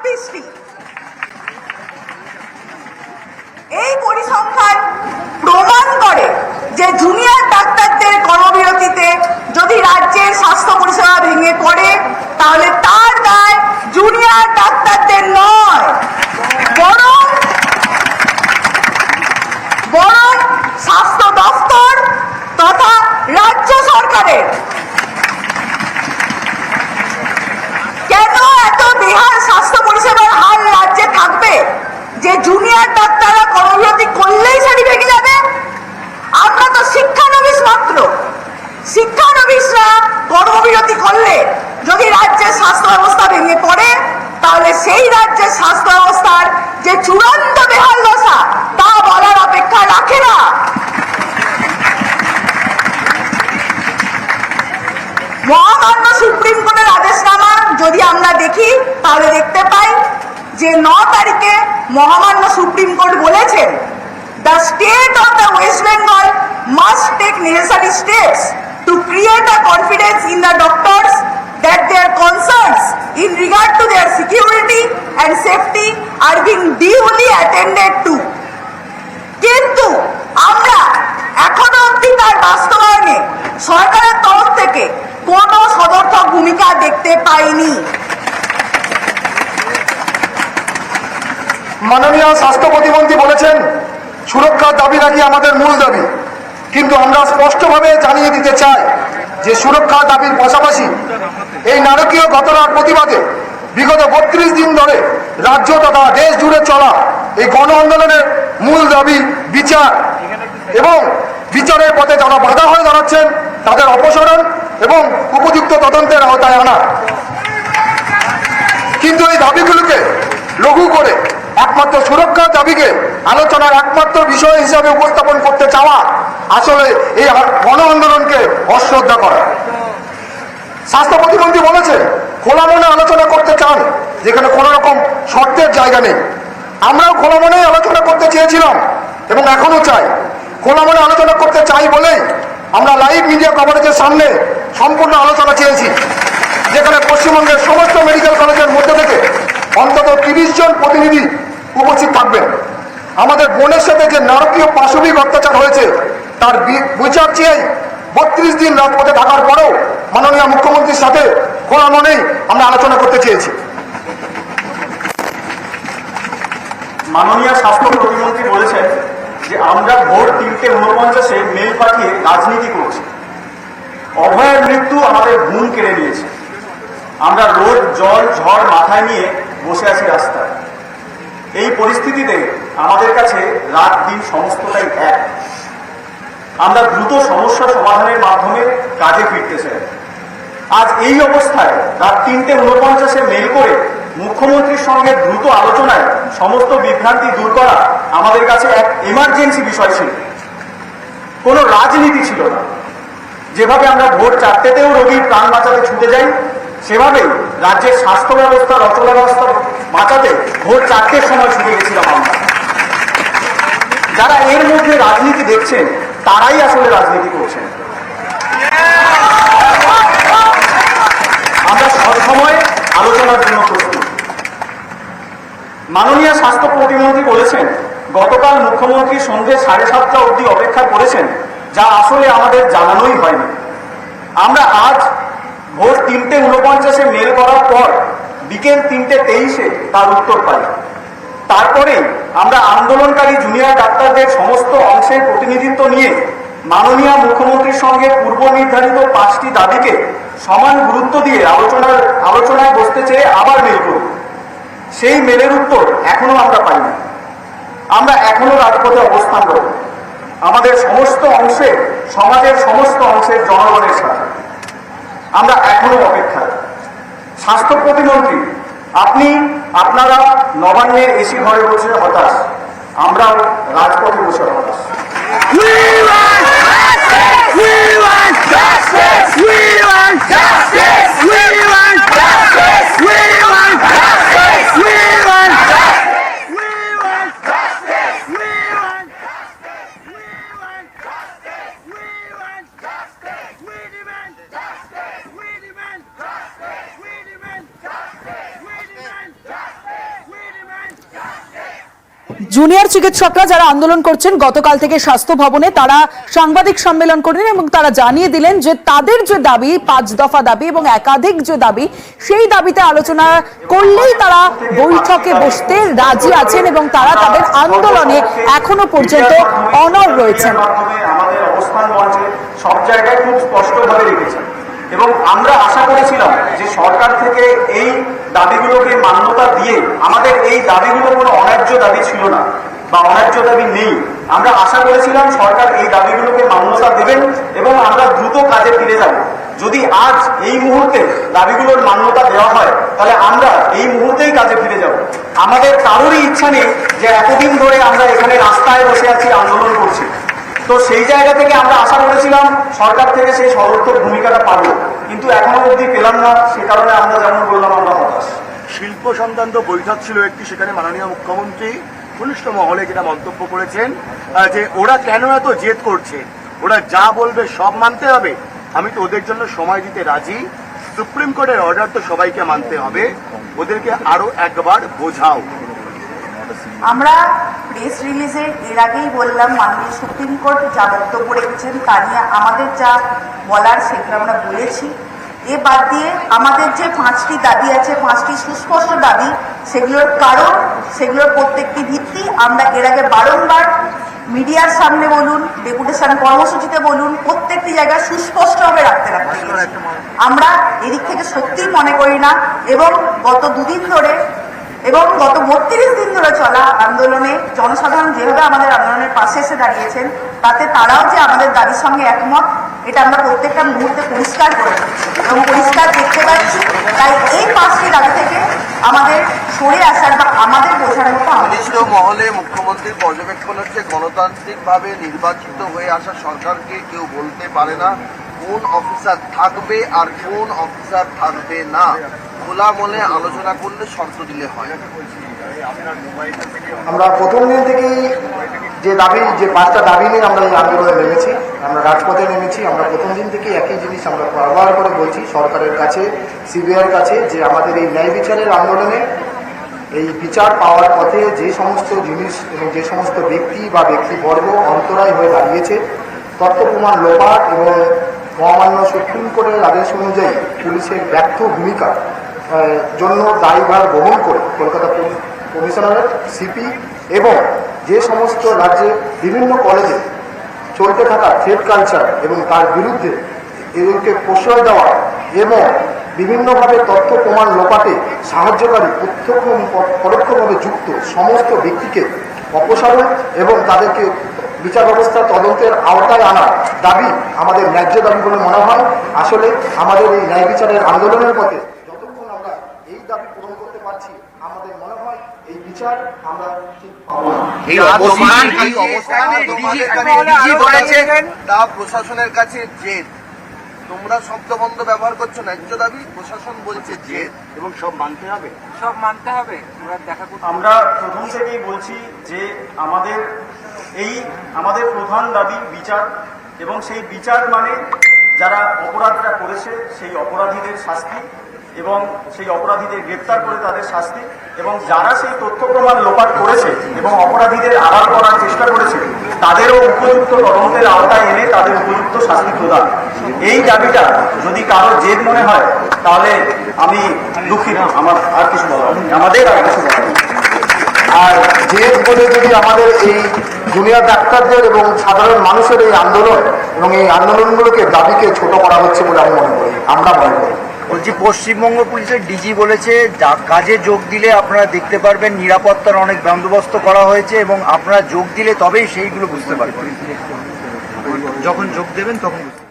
36টি। এই পরিসংখ্যান প্রমাণ করে যে জুনিয়র ডাক্তারদের কর্মবিরতিতে যদি রাজ্যের স্বাস্থ্য পরিষেবা ভেঙে পড়ে তাহলে তার দায় জুনিয়র ডাক্তারদের নয়, বরং স্বাস্থ্য দপ্তর তথা রাজ্য সরকারের। কেন এত বেহাল স্বাস্থ্য পরিষেবার হাল রাজ্যে থাকবে যে জুনিয়র ডাক্তাররা কর্মবিরতি করলেই সেটি ভেঙে যাবে? আমরা তো শিক্ষানবিশ মাত্র। শিক্ষানবিশরা কর্মবিরতি করলে যদি রাজ্যের স্বাস্থ্য ব্যবস্থা ভেঙে পড়ে তাহলে সেই রাজ্যের স্বাস্থ্য ব্যবস্থার যে চূড়ান্ত বেহাল দশা তা বলার অপেক্ষা রাখে না। মহামান্য সুপ্রিম কোর্টের আদেশনামা যদি আমরা দেখি তাহলে দেখতে পাই যে 9 তারিখে মহামান্য সুপ্রিম কোর্ট বলেছেন, the state of the West Bengal must take necessary steps to create a confidence in the doctors that their concerns in regard to their security and safety are being duly attended to. কিন্তু আমরা এখনো অবধি তার বাস্তবায়নে সরকারের তরফ থেকে কোনো সদর্থক ভূমিকা দেখতে পাইনি। মাননীয় স্বাস্থ্য প্রতিমন্ত্রী বলেছেন সুরক্ষার দাবি নাকি আমাদের মূল দাবি, কিন্তু আমরা স্পষ্টভাবে জানিয়ে দিতে চাই যে সুরক্ষার দাবির পাশাপাশি এই নারকীয় ঘটনার প্রতিবাদে বিগত 32 দিন ধরে রাজ্য তথা দেশ জুড়ে চলা এই গণ আন্দোলনের মূল দাবি বিচার এবং বিচারের পথে যারা বাধা হয়ে দাঁড়াচ্ছেন তাদের অপসারণ এবং উপযুক্ত তদন্তের আওতায় আনা। কিন্তু এই দাবিগুলোকে লঘু করে একমাত্র সুরক্ষার দাবিকে আলোচনার একমাত্র বিষয় হিসাবে উপস্থাপন করতে চাওয়া আসলে এই গণ আন্দোলনকে অশ্রদ্ধা করা। স্বাস্থ্য প্রতিমন্ত্রী বলেছে খোলা মনে আলোচনা করতে চান, যেখানে কোনো রকম শর্তের জায়গা নেই। আমরাও খোলা মনেই আলোচনা করতে চেয়েছিলাম এবং এখনো চাই। খোলা মনে আলোচনা করতে চাই বলেই আমরা লাইভ মিডিয়া কভারেজের সামনে সম্পূর্ণ আলোচনা চেয়েছি, যেখানে পশ্চিমবঙ্গের সমস্ত মেডিকেল কলেজের মধ্যে থেকে অন্তত 30 জন প্রতিনিধি উপস্থিত থাকবেন। আমাদের বোনের সাথে যে নারকীয় পাশবিক অত্যাচার হয়েছে তার বিচার চেয়েই 32 দিন রাজপথে থাকার পরেও মাননীয় মুখ্যমন্ত্রীর সাথে খোলা মনেই আমরা আলোচনা করতে চেয়েছি। মাননীয় স্বাস্থ্য প্রতিমন্ত্রী বলেছেন যে আমরা ভোর 3:49 মেল পাঠিয়ে রাজনীতি করছি। অভয়ের মৃত্যু আমাদের ঘুম কেড়ে নিয়েছে। আমরা রোদ জল ঝড় মাথায় নিয়ে বসে আছি রাস্তায়। এই পরিস্থিতিতে আমাদের কাছে রাত দিন সমস্তটাই এক। আমরা দ্রুত সমস্যা সমাধানের মাধ্যমে কাজে ফিরতে চাই। আজ এই অবস্থায় রাত 3:49 মেল করে মুখ্যমন্ত্রীর সঙ্গে দ্রুত আলোচনায় সমস্ত বিভ্রান্তি দূর করা আমাদের কাছে এক এমার্জেন্সি বিষয় ছিল, কোনো রাজনীতি ছিল না। যেভাবে আমরা ভোর 4টেতেও রোগীর প্রাণ বাঁচাতে ছুটে যাই, সেভাবেই রাজ্যের স্বাস্থ্য ব্যবস্থার অচলাবস্থা বাঁচাতে ভোর 4টের সময় ছুটে গেছিলাম আমরা। যারা এর মধ্যে রাজনীতি দেখছেন তারাই আসলে রাজনীতি করছেন। আমরা সবসময় আলোচনার জন্য প্রস্তুত। মাননীয় স্বাস্থ্য প্রতিমন্ত্রী বলেছেন গতকাল মুখ্যমন্ত্রী সন্ধ্যে 7:30 অবধি অপেক্ষা করেছেন, যা আসলে আমাদের জানানোই হয়নি। আমরা আজ ভোর 3:49 মেল করার পর বিকেল 3:23 তার উত্তর পাই। তারপরে আমরা আন্দোলনকারী জুনিয়র ডাক্তারদের সমস্ত অংশের প্রতিনিধিত্ব নিয়ে মাননীয় মুখ্যমন্ত্রীর সঙ্গে পূর্ব নির্ধারিত 5টি দাবিকে সমান গুরুত্ব দিয়ে আলোচনায় বসতে চেয়ে আবার মেল করি। সেই মেলের উত্তর এখনো আমরা পাইনি। আমরা এখনো রাজপথে অবস্থান করব আমাদের সমস্ত অংশে, সমাজের সমস্ত অংশের জনগণের সাথে। আমরা এখনো অপেক্ষায়। স্বাস্থ্য প্রতিমন্ত্রী, আপনারা নবান্নের এসি ঘরে বসে হতাশ, আমরাও রাজপথে বসে হতাশ। We demand justice! জুনিয়র চিকিৎসকরা যারা আন্দোলন করছেন গতকাল থেকে স্বাস্থ্য ভবনে তারা সাংবাদিক সম্মেলন করলেন এবং তারা জানিয়ে দিলেন যে তাদের যে দাবি 5 দফা দাবি এবং একাধিক যে দাবি সেই দাবিতে আলোচনা করলেই তারা বৈঠকে বসতে রাজি আছেন এবং তারা তাদের আন্দোলনে এখনো পর্যন্ত অনড় রয়েছেন। আমাদের অবস্থান মঞ্চে সব জায়গায় খুব স্পষ্টভাবে রেখেছেন এবং আমরা আশা করেছিলাম যে সরকার থেকে এই দাবিগুলোকে মান্যতা দিয়ে, আমাদের এই দাবিগুলো কোনো অন্যায্য দাবি ছিল না বা অন্যায্য দাবি নেই, আমরা আশা করেছিলাম সরকার এই দাবিগুলোকে মান্যতা দেবেন এবং আমরা দ্রুত কাজে ফিরে যাব। যদি আজ এই মুহূর্তে দাবিগুলোর মান্যতা দেওয়া হয় তাহলে আমরা এই মুহূর্তেই কাজে ফিরে যাব। আমাদের কারোরই ইচ্ছা নেই যে এতদিন ধরে আমরা এখানে রাস্তায় বসে আছি, আন্দোলন করছি। তো সেই জায়গা থেকে আমরা আশা করেছিলাম সরকার থেকে সেই সদর্থক ভূমিকাটা পাবো, কিন্তু এখনো অবধি পেলাম না। সে কারণে আমরা যেমন বললাম আমরা হতাশ। শিল্প সংক্রান্ত বৈঠক ছিল একটি, সেখানে মাননীয় মুখ্যমন্ত্রী ঘনিষ্ঠ মহলে যেটা মন্তব্য করেছেন যে ওরা কেন এত জেদ করছে, ওরা যা বলবে সব মানতে হবে। আমি তো ওদের জন্য সময় দিতে রাজি, সুপ্রিম কোর্টের অর্ডার তো সবাইকে মানতে হবে, ওদেরকে আরো একবার বোঝাও। আমরা প্রেস রিলিজে এর আগেই বললাম মাননীয় সুপ্রিম কোর্ট যা বক্তব্য রেখেছেন তা নিয়ে আমাদের যা বলার সেগুলো আমরা বলেছি। এ বাদ দিয়ে আমাদের যে 5টি দাবি আছে, 5টি সুস্পষ্ট দাবি, সেগুলোর কারণ, সেগুলোর প্রত্যেকটি ভিত্তি আমরা এর আগে বারংবার মিডিয়ার সামনে বলুন, ডেপুটেশন কর্মসূচিতে বলুন, প্রত্যেকটি জায়গায় সুস্পষ্টভাবে রাখতে আমরা এদিক থেকে সত্যিই মনে করি না। এবং গত 2 দিন ধরে এবং গত 32 দিন ধরে চলা আন্দোলনে জনসাধারণ যেভাবে আমাদের আন্দোলনের পাশে এসে দাঁড়িয়েছেন, তাতে তারাও যে আমাদের দাবির সঙ্গে একমত, এটা আমরা প্রত্যেকটা মুহূর্তে পরিষ্কার করে এবং পরিষ্কার দেখতে পাচ্ছি। তাই এই 5টি দাবি থেকে আমাদের সরে আসার বা আমাদের বোঝার মতো ঘনিষ্ঠ মহলে মুখ্যমন্ত্রীর পর্যবেক্ষণ হচ্ছে গণতান্ত্রিকভাবে নির্বাচিত হয়ে আসা সরকারকে কেউ বলতে পারে না কোন অফিসার থাকবে আর কোন অফিসার থাকবে না। খোলা মনে আলোচনা করলে শর্ত দিলে হয়। আমরা প্রথম দিন থেকেই যে 5টা দাবি নিয়ে আমরা এই আন্দোলনে নেমেছি, আমরা রাজপথে নেমেছি। আমরা প্রথম দিন থেকেই একই জিনিস আমরা বারবার করে বলছি সরকারের কাছে, সিবিআইয়ের কাছে, যে আমাদের এই ন্যায় বিচারের আন্দোলনে এই বিচার পাওয়ার পথে যে সমস্ত জিনিস এবং যে সমস্ত ব্যক্তি বা ব্যক্তিবর্গ অন্তরায় হয়ে দাঁড়িয়েছে, তথ্য প্রমাণ লোপাট এবং মহামান্য সুপ্রিম কোর্টের আদেশ অনুযায়ী পুলিশের ব্যর্থ ভূমিকা জন্য দায়ভার বহন করে কলকাতা কমিশনারেট, সিপি এবং যে সমস্ত রাজ্যে বিভিন্ন কলেজে চলতে থাকা থ্রেড কালচার এবং তার বিরুদ্ধে এদেরকে প্রশ্রয় দেওয়া এবং বিভিন্নভাবে তথ্য প্রমাণ লোপাটে সাহায্যকারী প্রত্যক্ষ পরোক্ষভাবে যুক্ত সমস্ত ব্যক্তিকে অপসারণ এবং তাদেরকে বিচার ব্যবস্থা তদন্তের আওতায় আনার দাবি আমাদের ন্যায্য দাবি বলে মনে হয়। আসলে আমাদের এই ন্যায় বিচারের আন্দোলনের পথে যতক্ষণ আমরা এই দাবি পূরণ করতে পারছি, আমাদের মনে হয় এই বিচার আমরা ঠিক পাবো না। তা প্রশাসনের কাছে জেদ, তোমরা শব্দবন্ধ ব্যবহার করছো ন্যায্য দাবি, প্রশাসন বলছে জেদ এবং সব মানতে হবে, সব মানতে হবে। দেখা আমরা প্রথম থেকেই বলছি যে আমাদের প্রধান দাবি বিচার, এবং সেই বিচার মানে যারা অপরাধটা করেছে সেই অপরাধীদের শাস্তি এবং সেই অপরাধীদের গ্রেপ্তার করে তাদের শাস্তি, এবং যারা সেই তথ্য প্রমাণ লোপাট করেছে এবং অপরাধীদের আড়াল করার চেষ্টা করেছে তাদেরও উপযুক্ত তদন্তের আওতায় এনে তাদের উপযুক্ত শাস্তি প্রদান। এই দাবিটা যদি কারো জেদ মনে হয় তাহলে আমি দুঃখিত, আমার আর কিছু বলার নেই, আমাদের আর কিছু বলার নেই। আর জেদ বলে যদি আমাদের এই জুনিয়র ডাক্তারদের এবং সাধারণ মানুষের এই আন্দোলন এবং এই আন্দোলনগুলোকে দাবিকে ছোট করা হচ্ছে বলে আমি মনে করি, আমরা মনে করি। বলছি, পশ্চিমবঙ্গ পুলিশের ডিজি বলেছে কাজে যোগ দিলে আপনারা দেখতে পারবেন নিরাপত্তার অনেক বন্দোবস্ত করা হয়েছে এবং আপনারা যোগ দিলে তবেই সেইগুলো বুঝতে পারবেন, যখন যোগ দেবেন তখন বুঝতে পারবেন।